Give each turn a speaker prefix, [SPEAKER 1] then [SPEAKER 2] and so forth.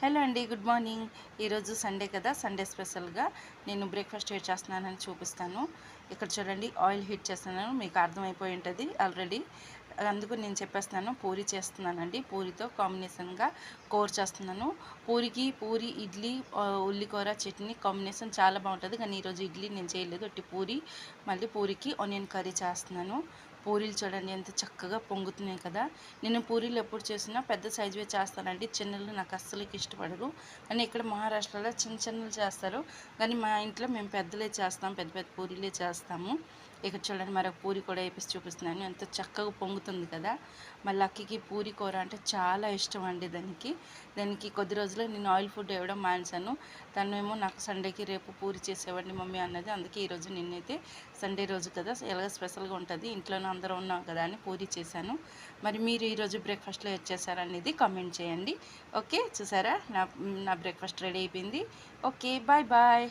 [SPEAKER 1] Hello అండి, good morning. ఈరోజు Sunday కదా, సండే స్పెషల్గా నేను బ్రేక్ఫాస్ట్ ఏడ్ చేస్తున్నానని చూపిస్తాను. ఇక్కడ చూడండి, ఆయిల్ హీట్ చేస్తున్నాను, మీకు అర్థమైపోయి ఉంటుంది ఆల్రెడీ. అందుకు నేను చెప్పేస్తున్నాను, పూరి చేస్తున్నానండి. పూరితో కాంబినేషన్గా కూర చేస్తున్నాను. పూరి ఇడ్లీ, ఉల్లికూర చట్నీ కాంబినేషన్ చాలా బాగుంటుంది. కానీ ఈరోజు ఇడ్లీ నేను చేయలేదు, ఒట్టి పూరి. మళ్ళీ పూరికి ఆనియన్ కర్రీ చేస్తున్నాను. పూరీలు చూడండి ఎంత చక్కగా పొంగుతున్నాయి కదా. నేను పూరీలు ఎప్పుడు చేసినా పెద్ద సైజువే చేస్తానండి, చిన్నలు నాకు అస్సలకి ఇష్టపడరు. కానీ ఇక్కడ మహారాష్ట్రలో చిన్న చిన్నలు చేస్తారు, కానీ మా ఇంట్లో మేము పెద్దలే చేస్తాం, పెద్ద పెద్ద పూరీలే చేస్తాము. ఇక్కడ చూడండి, మరొక పూరి కూడా వేసి చూపిస్తున్నాను, ఎంత చక్కగా పొంగుతుంది కదా. మా లక్కీకి పూరి కూర అంటే చాలా ఇష్టం అండి. దానికి కొద్ది రోజులు నేను ఆయిల్ ఫుడ్ ఇవ్వడం మానేశాను. తనేమో నాకు సండేకి రేపు పూరి చేసేవాడిని మమ్మీ అన్నది. అందుకే ఈరోజు నిన్నైతే సండే రోజు కదా, ఎలాగ స్పెషల్గా ఉంటుంది, ఇంట్లోనే అందరూ ఉన్నాం కదా అని పూరి చేశాను. మరి మీరు ఈరోజు బ్రేక్ఫాస్ట్లో ఏం చేశారనేది కామెంట్ చేయండి. ఓకే, చూసారా, నా బ్రేక్ఫాస్ట్ రెడీ అయిపోయింది. Okay, bye bye.